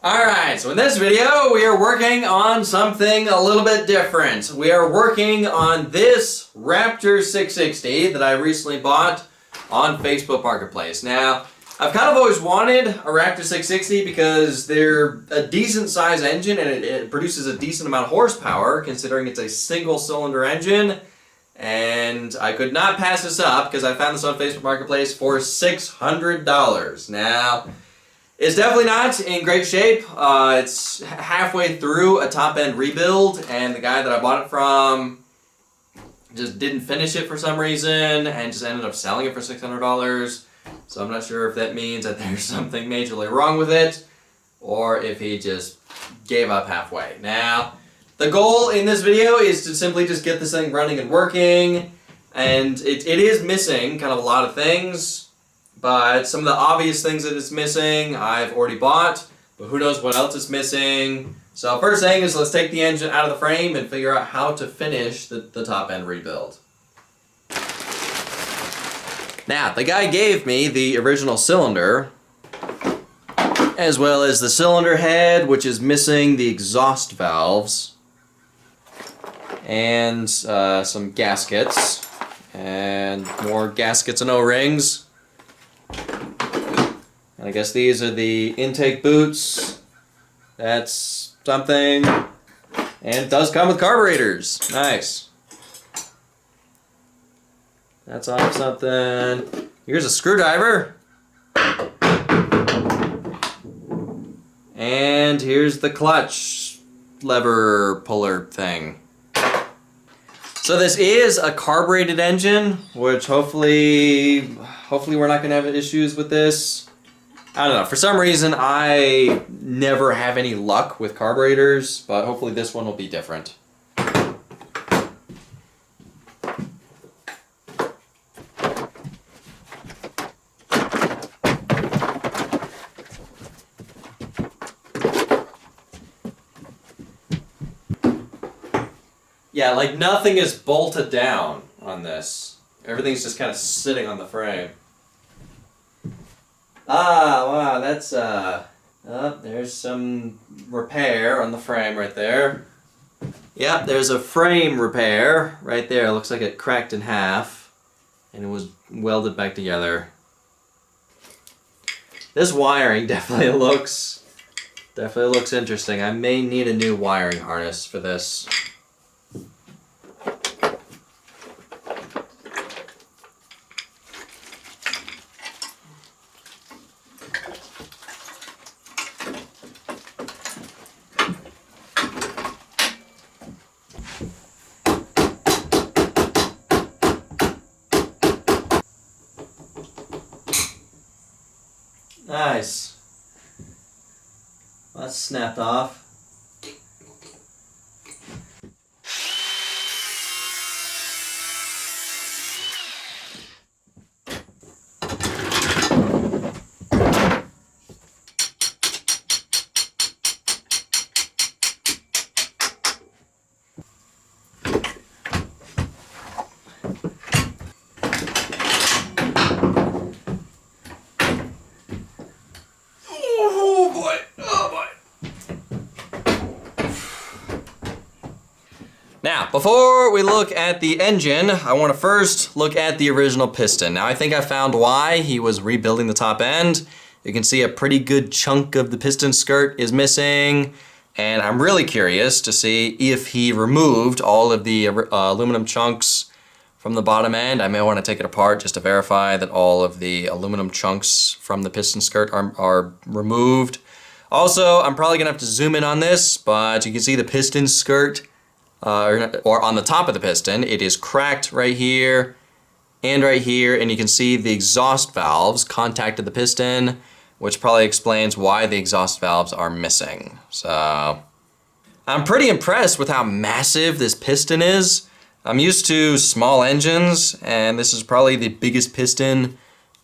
Alright, so in this video we are working on something a little bit different. We are working on this Raptor 660 that I recently bought on Facebook Marketplace. Now, I've kind of always wanted a Raptor 660 because they're a decent size engine and it produces a decent amount of horsepower considering it's a single cylinder engine. And I could not pass this up because I found this on Facebook Marketplace for $600. Now, it's definitely not in great shape. It's halfway through a top-end rebuild, and the guy that I bought it from just didn't finish it for some reason and just ended up selling it for $600. So I'm not sure if that means that there's something majorly wrong with it or if he just gave up halfway. Now, the goal in this video is to simply just get this thing running and working, and it is missing kind of a lot of things. But some of the obvious things that it's missing, I've already bought, but who knows what else it's missing. So first thing is let's take the engine out of the frame and figure out how to finish the top end rebuild. Now, the guy gave me the original cylinder, as well as the cylinder head, which is missing the exhaust valves, and some gaskets, and more gaskets and O-rings. I guess these are the intake boots. That's something. And it does come with carburetors. Nice. That's off something. Here's a screwdriver. And here's the clutch lever puller thing. So this is a carbureted engine, which hopefully we're not going to have issues with this. I don't know, for some reason I never have any luck with carburetors, but hopefully this one will be different. Yeah, like nothing is bolted down on this. Everything's just kind of sitting on the frame. Ah, wow, that's, there's some repair on the frame right there. Yep, there's a frame repair right there. It looks like it cracked in half and it was welded back together. This wiring definitely looks interesting. I may need a new wiring harness for this. Nice. Well, that's snapped off. Now, before we look at the engine, I want to first look at the original piston. Now, I think I found why he was rebuilding the top end. You can see a pretty good chunk of the piston skirt is missing, and I'm really curious to see if he removed all of the aluminum chunks from the bottom end. I may want to take it apart just to verify that all of the aluminum chunks from the piston skirt are removed. Also, I'm probably going to have to zoom in on this, but you can see the piston skirt or on the top of the piston, it is cracked right here and right here, and you can see the exhaust valves contacted the piston, which probably explains why the exhaust valves are missing. So I'm pretty impressed with how massive this piston is. I'm used to small engines, and this is probably the biggest piston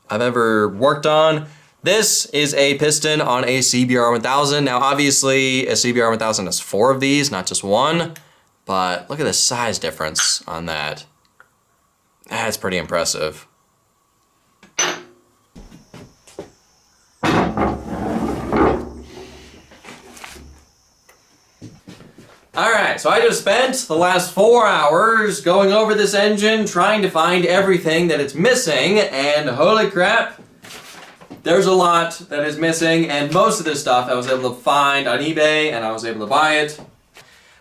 I've ever worked on. This is a piston on a CBR 1000. Now obviously a CBR 1000 has 4 of these, not just one. But look at the size difference on that. That's pretty impressive. Alright, so I just spent the last 4 hours going over this engine, trying to find everything that it's missing, and holy crap, there's a lot that is missing, and most of this stuff I was able to find on eBay, and I was able to buy it.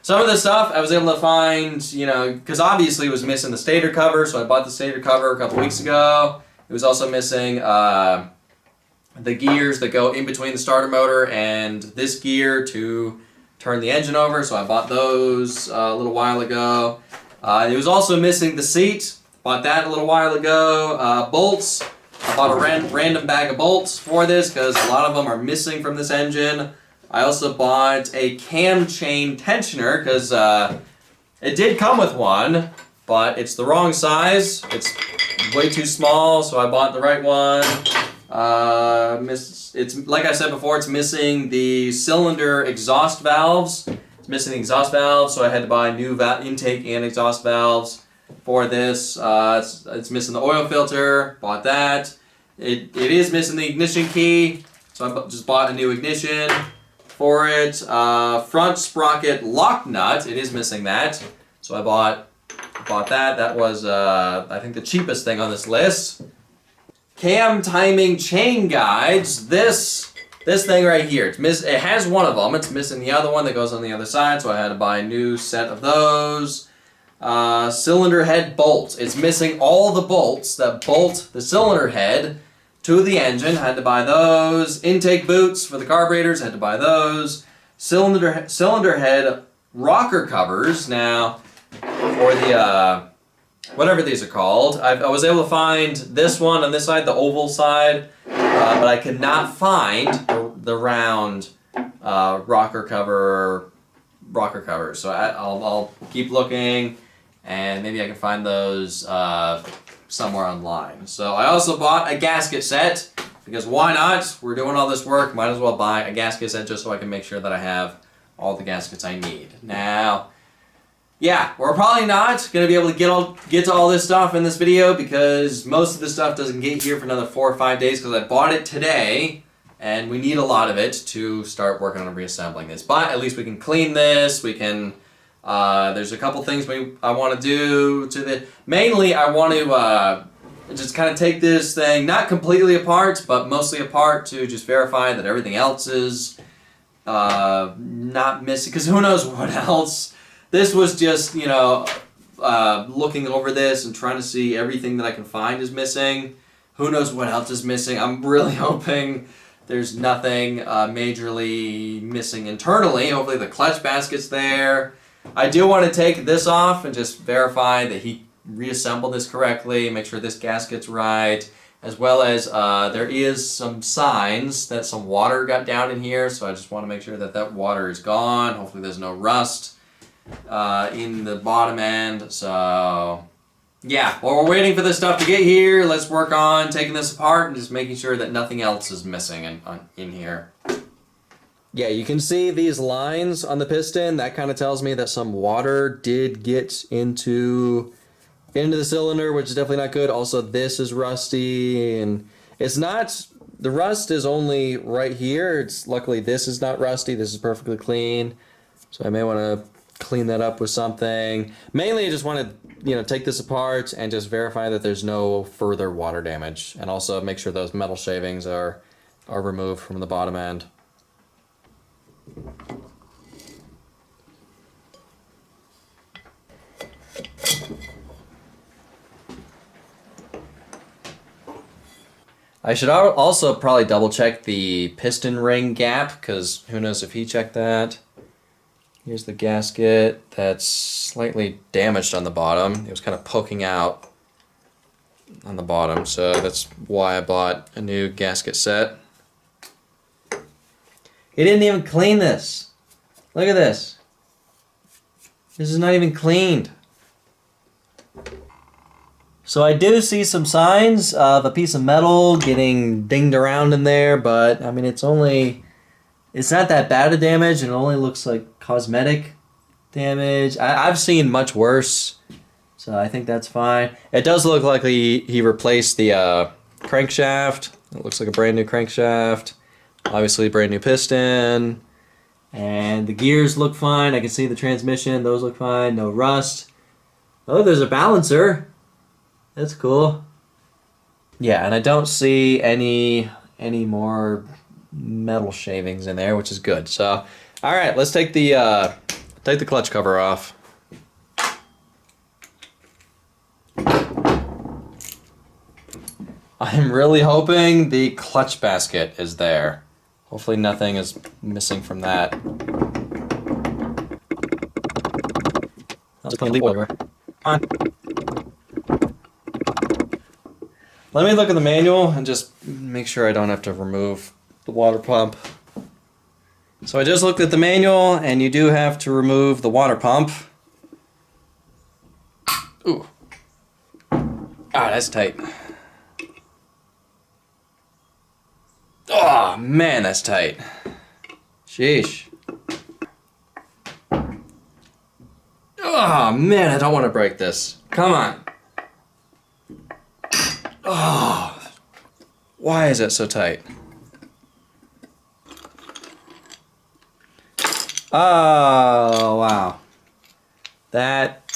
Some of the stuff I was able to find, you know, because obviously it was missing the stator cover, so I bought the stator cover a couple weeks ago. It was also missing the gears that go in between the starter motor and this gear to turn the engine over, so I bought those a little while ago. It was also missing the seat. Bought that a little while ago. Bolts. I bought a random bag of bolts for this because a lot of them are missing from this engine. I also bought a cam chain tensioner because it did come with one, but it's the wrong size. It's way too small, so I bought the right one. It's like I said before, it's missing the cylinder exhaust valves. It's missing the exhaust valves, so I had to buy new intake and exhaust valves for this. It's missing the oil filter. Bought that. It is missing the ignition key, so I just bought a new ignition for it. Front sprocket lock nut. It is missing that, so I bought that. That was I think the cheapest thing on this list. Cam timing chain guides. This thing right here. It has one of them. It's missing the other one that goes on the other side, so I had to buy a new set of those. Cylinder head bolts. It's missing all the bolts that bolt the cylinder head to the engine. Had to buy those. Intake boots for the carburetors. Had to buy those. Cylinder head rocker covers. Now, for the whatever these are called, I was able to find this one on this side, the oval side, but I could not find the round rocker cover. So I'll keep looking, and maybe I can find those somewhere online. So I also bought a gasket set, because why not? We're doing all this work, might as well buy a gasket set just so I can make sure that I have all the gaskets I need. Now, yeah, we're probably not going to be able to get to all this stuff in this video, because most of the stuff doesn't get here for another 4 or 5 days, because I bought it today, and we need a lot of it to start working on reassembling this. But at least we can clean this. We can. There's a couple things I want to do to the. Mainly, I want to just kind of take this thing not completely apart, but mostly apart to just verify that everything else is not missing. Because who knows what else. This was just, you know, looking over this and trying to see everything that I can find is missing. Who knows what else is missing. I'm really hoping there's nothing majorly missing internally. Hopefully the clutch basket's there. I do want to take this off and just verify that he reassembled this correctly, make sure this gasket's right, as well as there is some signs that some water got down in here, so I just want to make sure that that water is gone. Hopefully there's no rust in the bottom end. So yeah, while we're waiting for this stuff to get here, let's work on taking this apart and just making sure that nothing else is missing in here. Yeah, you can see these lines on the piston. That kind of tells me that some water did get into the cylinder, which is definitely not good. Also, this is rusty, and it's not, the rust is only right here. Luckily this is not rusty. This is perfectly clean. So I may want to clean that up with something. Mainly I just want to, you know, take this apart and just verify that there's no further water damage, and also make sure those metal shavings are removed from the bottom end. I should also probably double check the piston ring gap, because who knows if he checked that. Here's the gasket that's slightly damaged on the bottom. It was kind of poking out on the bottom, so that's why I bought a new gasket set. He didn't even clean this. Look at this. This is not even cleaned. So I do see some signs of a piece of metal getting dinged around in there, but I mean it's not that bad of damage, and it only looks like cosmetic damage. I've seen much worse, so I think that's fine. It does look like he replaced the crankshaft. It looks like a brand new crankshaft. Obviously brand new piston. And the gears look fine. I can see the transmission. Those look fine. No rust. Oh, there's a balancer. That's cool. Yeah, and I don't see any more metal shavings in there, which is good. So, all right, let's take the clutch cover off. I'm really hoping the clutch basket is there. Hopefully nothing is missing from that. I'll just clean the oil. On. Let me look at the manual and just make sure I don't have to remove the water pump. So I just looked at the manual, and you do have to remove the water pump. Ooh. Ah, that's tight. Oh, man, that's tight. Sheesh. Oh, man, I don't want to break this. Come on. Oh. Why is it so tight? Oh, wow. That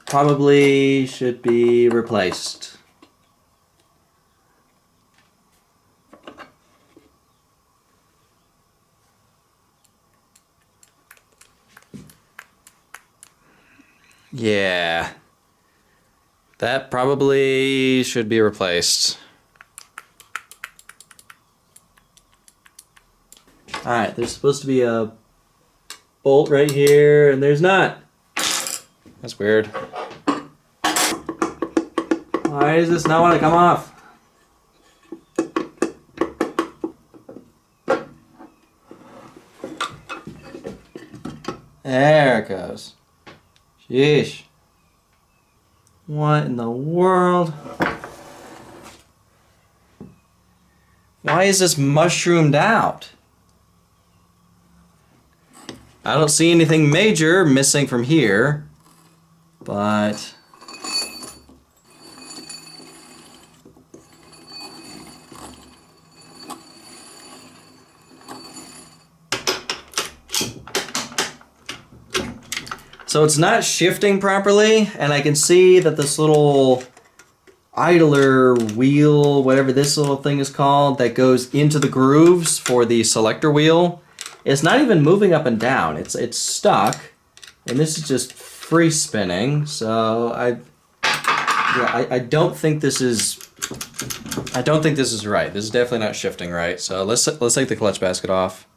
probably should be replaced. Yeah, that probably should be replaced. Alright, there's supposed to be a bolt right here, and there's not. That's weird. Why does this not want to come off? There it goes. Sheesh. What in the world? Why is this mushroomed out? I don't see anything major missing from here, but... So it's not shifting properly, and I can see that this little idler wheel, whatever this little thing is called, that goes into the grooves for the selector wheel, it's not even moving up and down. It's stuck, and this is just free spinning. So I don't think this is right. This is definitely not shifting right. So let's take the clutch basket off.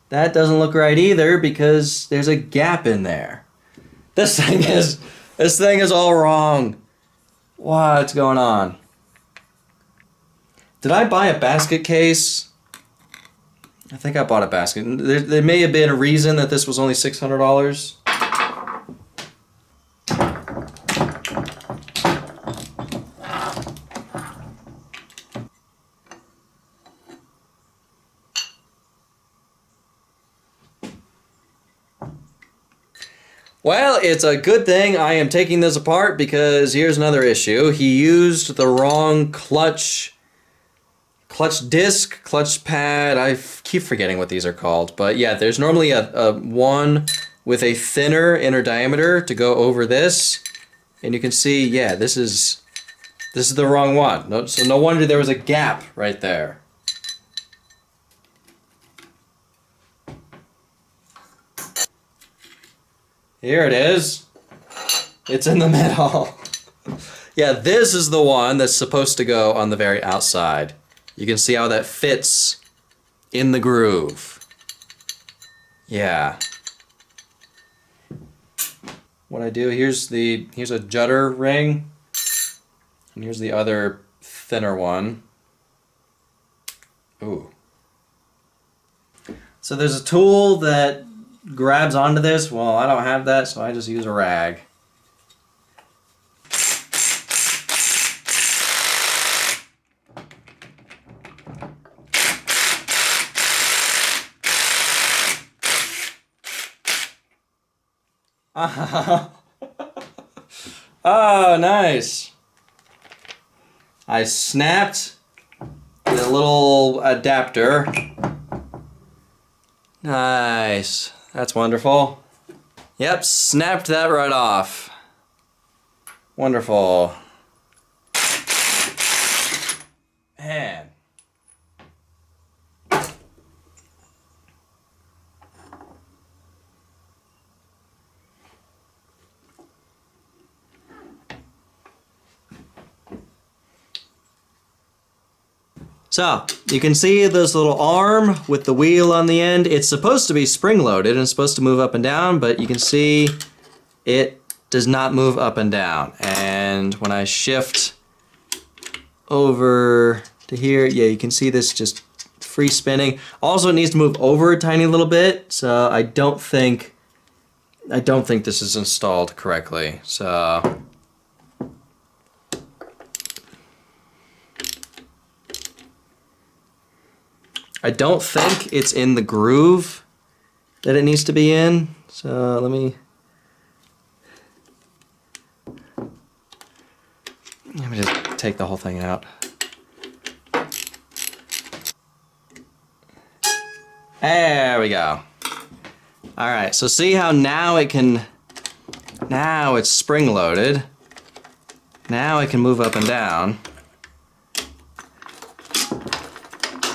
That doesn't look right either because there's a gap in there. This thing is all wrong. What's going on? Did I buy a basket case? I think I bought a basket. There may have been a reason that this was only $600. Well, it's a good thing I am taking this apart because here's another issue. He used the wrong clutch disc, clutch pad. I keep forgetting what these are called. But yeah, there's normally a one with a thinner inner diameter to go over this. And you can see, yeah, this is the wrong one. So no wonder there was a gap right there. Here it is. It's in the middle. Yeah, this is the one that's supposed to go on the very outside. You can see how that fits in the groove. Yeah. What I do, here's a judder ring, and here's the other thinner one. Ooh. So there's a tool that grabs onto this. Well, I don't have that, so I just use a rag. Oh, nice. I snapped the little adapter Nice. That's wonderful. Yep, snapped that right off. Wonderful. Man. So, you can see this little arm with the wheel on the end. It's supposed to be spring-loaded and it's supposed to move up and down, but you can see it does not move up and down. And when I shift over to here, yeah, you can see this just free spinning. Also, it needs to move over a tiny little bit, so I don't think this is installed correctly. So I don't think it's in the groove that it needs to be in. So let me just take the whole thing out. There we go. All right, so see how now it's spring loaded. Now it can move up and down.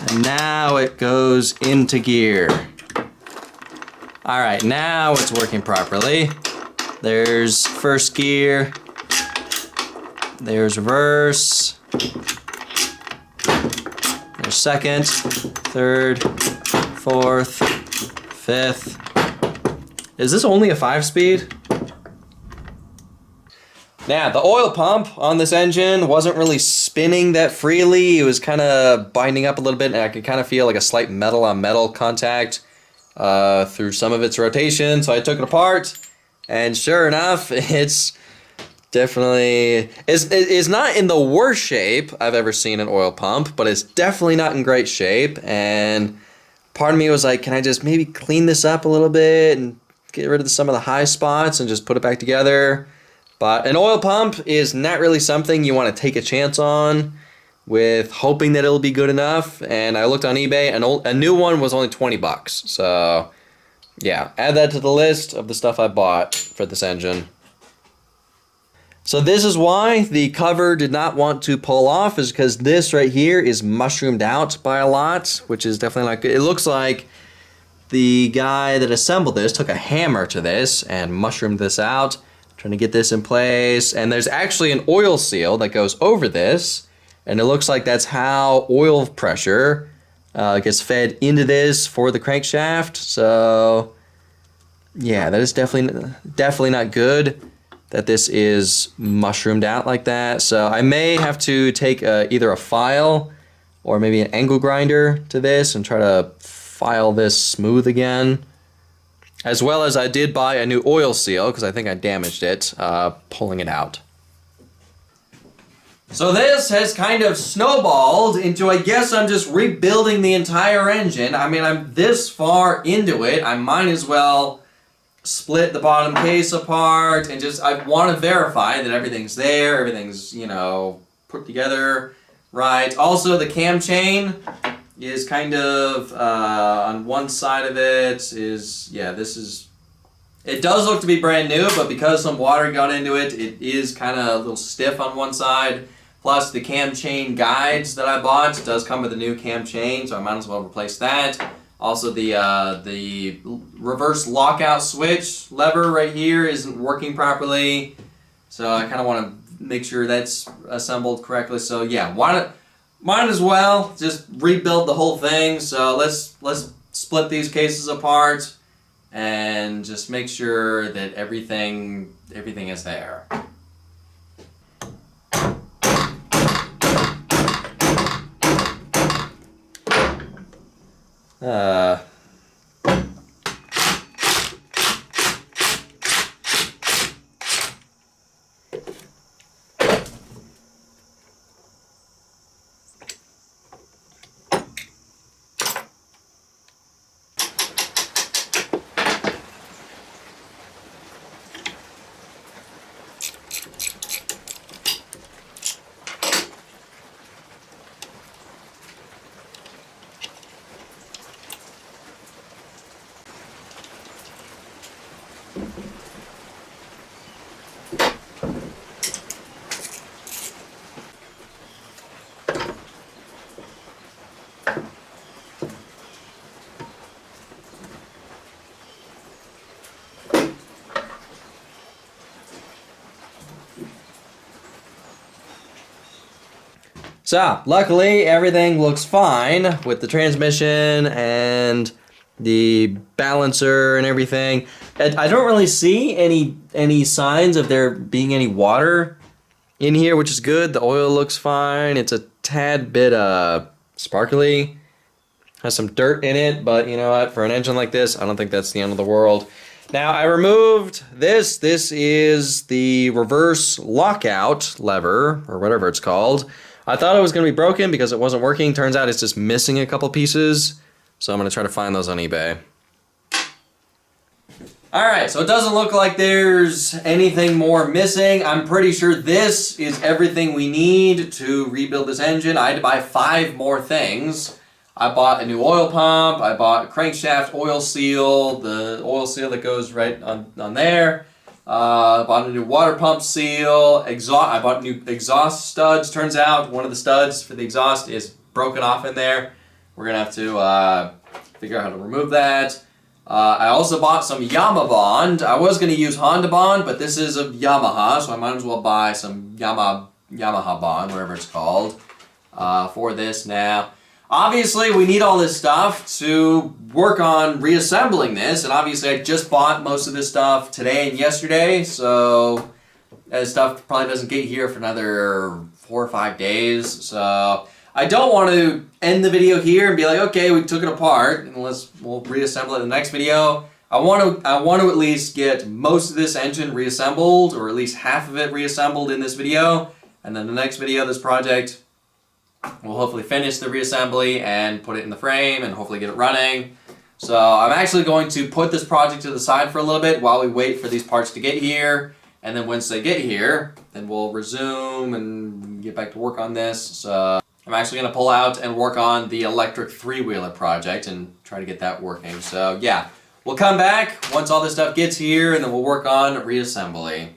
And now it goes into gear. All right, now it's working properly. There's first gear. There's reverse. There's second, third, fourth, fifth. Is this only a 5-speed? Now, the oil pump on this engine wasn't really spinning that freely. It was kind of binding up a little bit, and I could kind of feel like a slight metal-on-metal contact through some of its rotation. So I took it apart, and sure enough, it's definitely is not in the worst shape I've ever seen an oil pump, but it's definitely not in great shape. And part of me was like, can I just maybe clean this up a little bit and get rid of some of the high spots and just put it back together? But an oil pump is not really something you want to take a chance on with hoping that it'll be good enough. And I looked on eBay, and a new one was only 20 bucks. So yeah, add that to the list of the stuff I bought for this engine. So this is why the cover did not want to pull off, is because this right here is mushroomed out by a lot, which is definitely not good. It looks like the guy that assembled this took a hammer to this and mushroomed this out, trying to get this in place. And there's actually an oil seal that goes over this, and it looks like that's how oil pressure gets fed into this for the crankshaft. So yeah, that is definitely not good that this is mushroomed out like that. So I may have to take either a file or maybe an angle grinder to this and try to file this smooth again. As well as I did buy a new oil seal because I think I damaged it pulling it out. So this has kind of snowballed into, I guess I'm just rebuilding the entire engine. I mean, I'm this far into it, I might as well split the bottom case apart and just, I want to verify that everything's there, everything's, you know, put together right. Also, the cam chain is kind of on one side of it is, yeah, this is, it does look to be brand new, but because some water got into it, it is kind of a little stiff on one side. Plus the cam chain guides that I bought does come with a new cam chain, so I might as well replace that. Also the reverse lockout switch lever right here isn't working properly, so I kind of want to make sure that's assembled correctly. So yeah, might as well just rebuild the whole thing. So let's split these cases apart and just make sure that everything is there. So, luckily, everything looks fine with the transmission and the balancer and everything. I don't really see any signs of there being any water in here, which is good. The oil looks fine. It's a tad bit sparkly. Has some dirt in it, but you know what? For an engine like this, I don't think that's the end of the world. Now, I removed this. This is the reverse lockout lever, or whatever it's called. I thought it was going to be broken because it wasn't working. Turns out it's just missing a couple pieces. So I'm going to try to find those on eBay. Alright, so it doesn't look like there's anything more missing. I'm pretty sure this is everything we need to rebuild this engine. I had to buy 5 more things. I bought a new oil pump, I bought a crankshaft oil seal, the oil seal that goes right on there. I bought a new water pump seal, I bought new exhaust studs. Turns out one of the studs for the exhaust is broken off in there. We're going to have to figure out how to remove that. I also bought some Yamaha Bond. I was going to use Honda Bond, but this is a Yamaha, so I might as well buy some Yamaha Bond, whatever it's called, for this now. Obviously, we need all this stuff to work on reassembling this, and obviously I just bought most of this stuff today and yesterday, so that stuff probably doesn't get here for another 4 or 5 days, so I don't want to end the video here and be like, okay, we took it apart, and we'll reassemble it in the next video. I want to at least get most of this engine reassembled, or at least half of it reassembled in this video, and then the next video, this project, we'll hopefully finish the reassembly and put it in the frame and hopefully get it running. So I'm actually going to put this project to the side for a little bit while we wait for these parts to get here. And then once they get here, then we'll resume and get back to work on this. So I'm actually going to pull out and work on the electric 3-wheeler project and try to get that working. So yeah, we'll come back once all this stuff gets here and then we'll work on reassembly.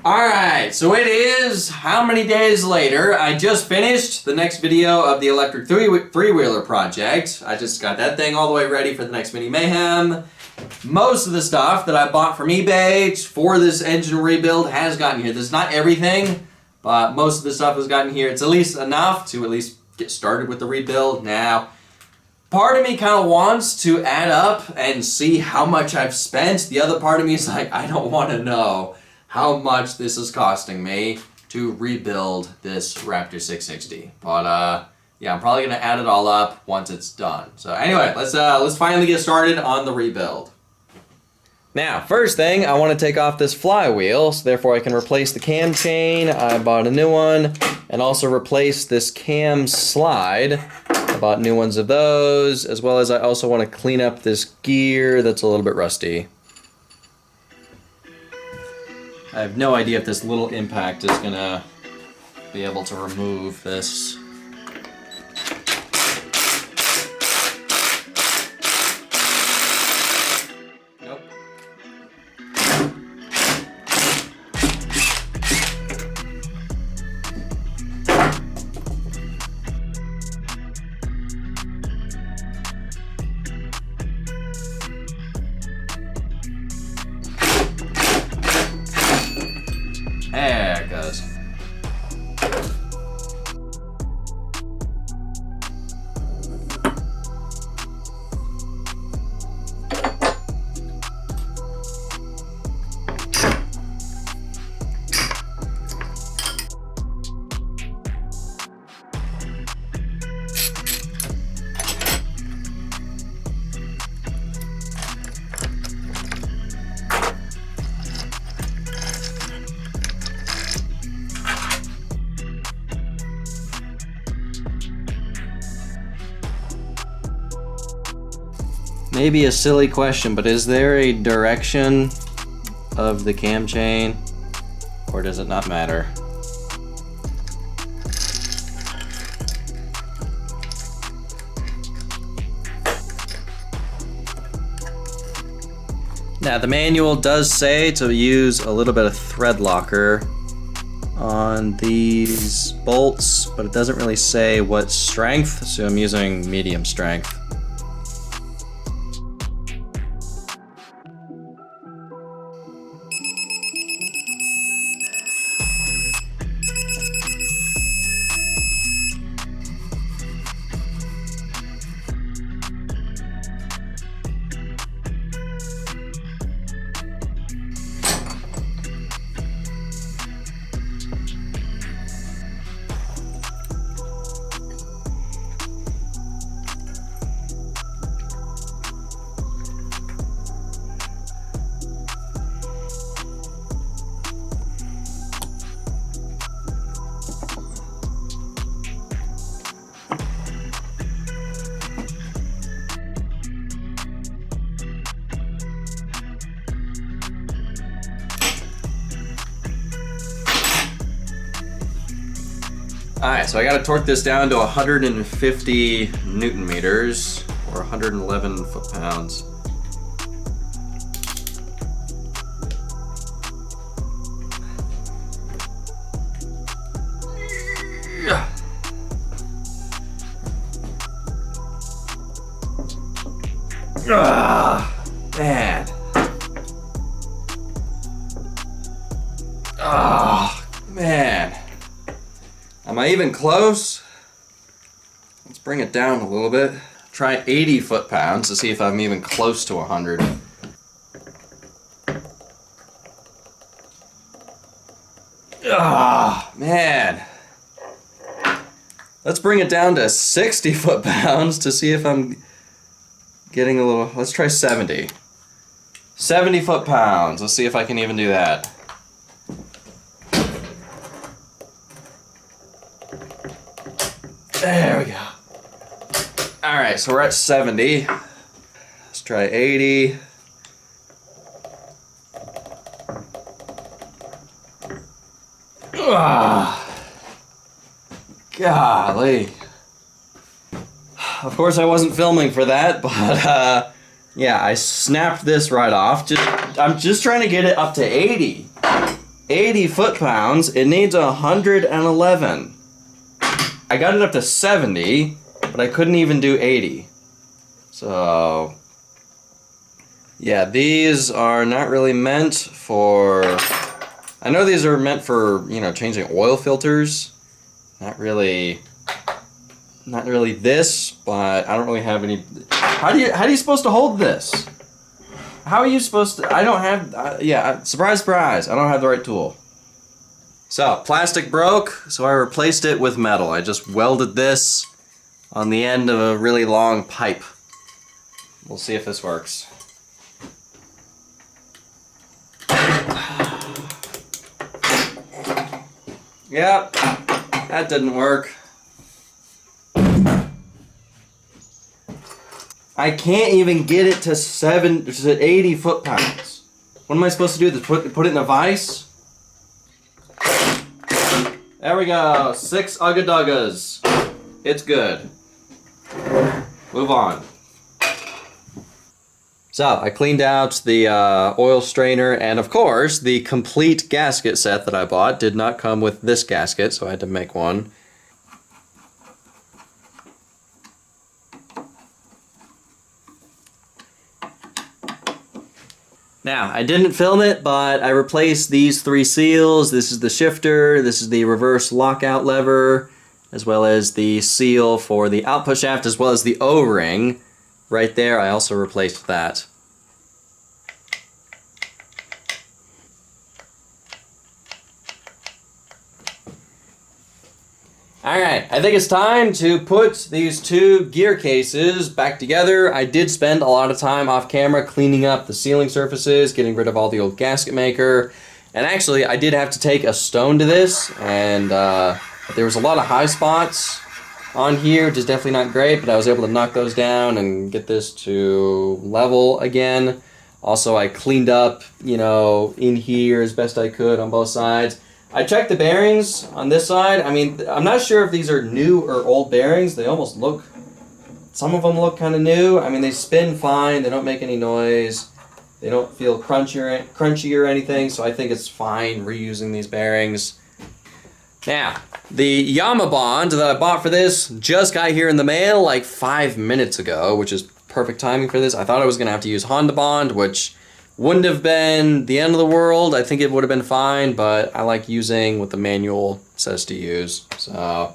Alright, so it is how many days later? I just finished the next video of the electric 3-wheeler project. I just got that thing all the way ready for the next mini mayhem. Most of the stuff that I bought from eBay for this engine rebuild has gotten here. This is not everything, but most of the stuff has gotten here. It's at least enough to at least get started with the rebuild. Now, part of me kind of wants to add up and see how much I've spent. The other part of me is like, I don't want to know how much this is costing me to rebuild this Raptor 660. But yeah, I'm probably gonna add it all up once it's done. So anyway, let's finally get started on the rebuild. Now, first thing, I want to take off this flywheel, so therefore I can replace the cam chain. I bought a new one, and also replace this cam slide. I bought new ones of those, as well as I also want to clean up this gear that's a little bit rusty. I have no idea if this little impact is gonna be able to remove this. Nope. There it goes. Maybe a silly question, but is there a direction of the cam chain, or does it not matter? Now the manual does say to use a little bit of thread locker on these bolts, but it doesn't really say what strength, so I'm using medium strength. Alright, so I gotta torque this down to 150 Newton meters, or 111 foot-pounds. Man. Man. Am I even close? Let's bring it down a little bit. Try 80 foot-pounds to see if I'm even close to 100. Man. Let's bring it down to 60 foot-pounds to see if I'm getting a little... Let's try 70. 70 foot-pounds. Let's see if I can even do that. There we go. Alright, so we're at 70. Let's try 80. Golly. Of course I wasn't filming for that, but yeah, I snapped this right off. I'm just trying to get it up to 80. 80 foot-pounds. It needs 111. I got it up to 70, but I couldn't even do 80. So, yeah, these are not really meant for... I know these are meant for, you know, changing oil filters. Not really this, but I don't really have any... How are you supposed to hold this? How are you supposed to... I don't have... yeah, surprise, surprise. I don't have the right tool. So, plastic broke, so I replaced it with metal. I just welded this on the end of a really long pipe. We'll see if this works. Yep, that didn't work. I can't even get it to 80 foot-pounds. What am I supposed to do? Put it in a vise? There we go, 6 ugga-duggas. It's good. Move on. So, I cleaned out the oil strainer, and of course, the complete gasket set that I bought did not come with this gasket, so I had to make one. Now, I didn't film it, but I replaced these 3 seals. This is the shifter, this is the reverse lockout lever, as well as the seal for the output shaft, as well as the O-ring. Right there, I also replaced that. Alright, I think it's time to put these 2 gear cases back together. I did spend a lot of time off camera cleaning up the sealing surfaces, getting rid of all the old gasket maker, and actually I did have to take a stone to this, and there was a lot of high spots on here, which is definitely not great, but I was able to knock those down and get this to level again. Also, I cleaned up, you know, in here as best I could on both sides. I checked the bearings on this side. I mean, I'm not sure if these are new or old bearings. They almost look, some of them look kind of new. I mean, they spin fine. They don't make any noise. They don't feel crunchy or anything, so I think it's fine reusing these bearings. Now, the Yamabond that I bought for this just got here in the mail like 5 minutes ago, which is perfect timing for this. I thought I was going to have to use Honda Bond, which wouldn't have been the end of the world. I think it would have been fine, but I like using what the manual says to use. So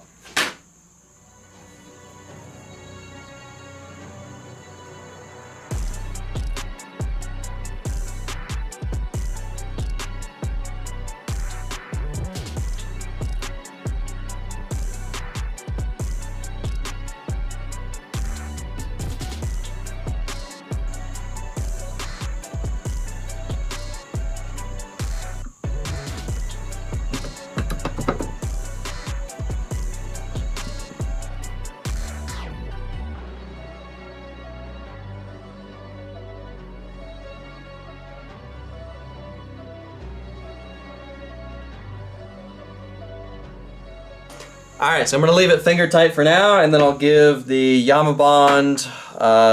alright, so I'm going to leave it finger tight for now, and then I'll give the Yamabond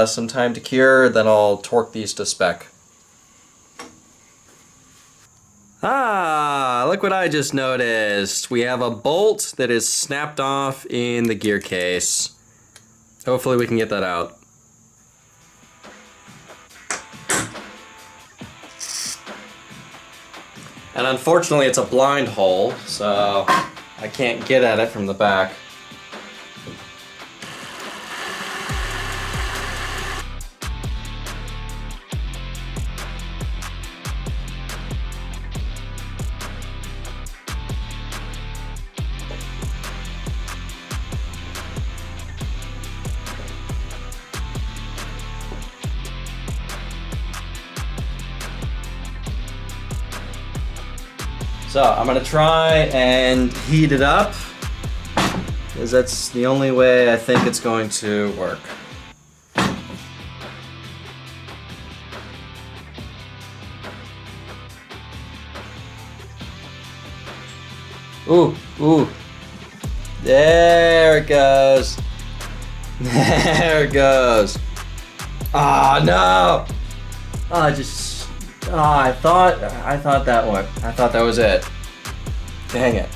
some time to cure, then I'll torque these to spec. Ah, look what I just noticed. We have a bolt that is snapped off in the gear case. Hopefully we can get that out. And unfortunately it's a blind hole, so I can't get at it from the back. So I'm gonna try and heat it up, because that's the only way I think it's going to work. Ooh, ooh. There it goes. There it goes. Ah, no! I thought that one. I thought that was it. Dang it.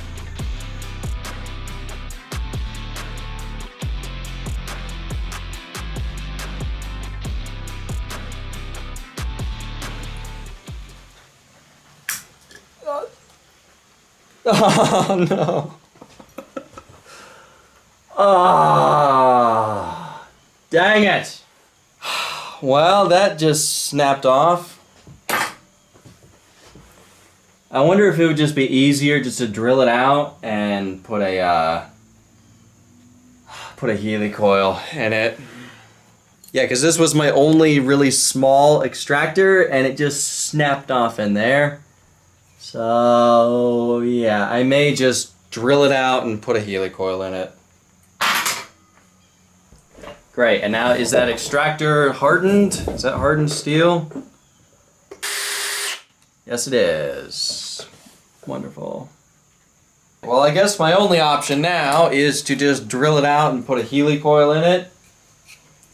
Oh no. Ah, dang it. Well, that just snapped off. I wonder if it would just be easier just to drill it out and put a Healy coil in it. Yeah, because this was my only really small extractor and it just snapped off in there. So yeah, I may just drill it out and put a Healy coil in it. Great, and now is that extractor hardened? Is that hardened steel? Yes, it is. Wonderful. Well, I guess my only option now is to just drill it out and put a Healy coil in it.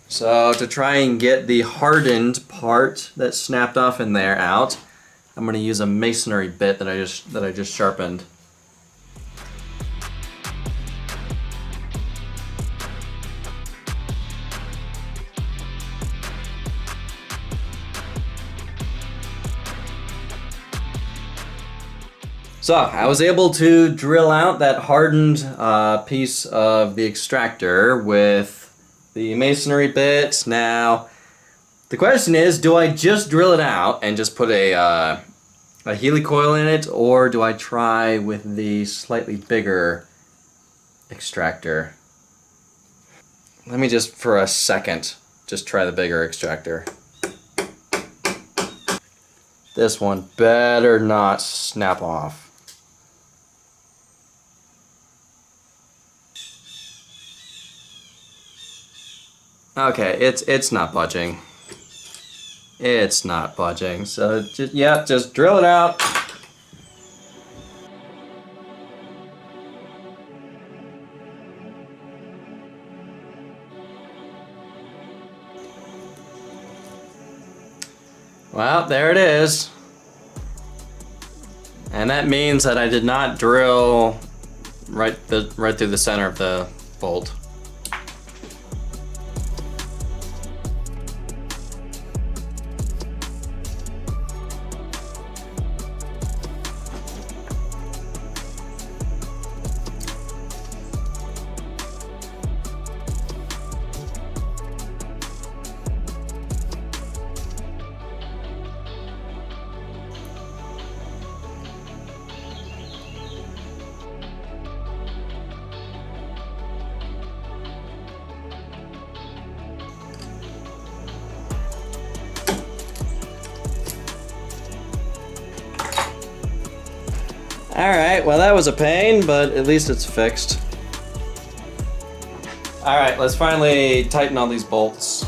So to try and get the hardened part that snapped off in there out, I'm going to use a masonry bit that I just sharpened. So I was able to drill out that hardened piece of the extractor with the masonry bit. Now, the question is, do I just drill it out and just put a Healy coil in it, or do I try with the slightly bigger extractor? Let me just, for a second, just try the bigger extractor. This one better not snap off. Okay, it's not budging. It's not budging. So just drill it out. Well, there it is. And that means that I did not drill right through the center of the bolt. Alright, well that was a pain, but at least it's fixed. Alright, let's finally tighten all these bolts.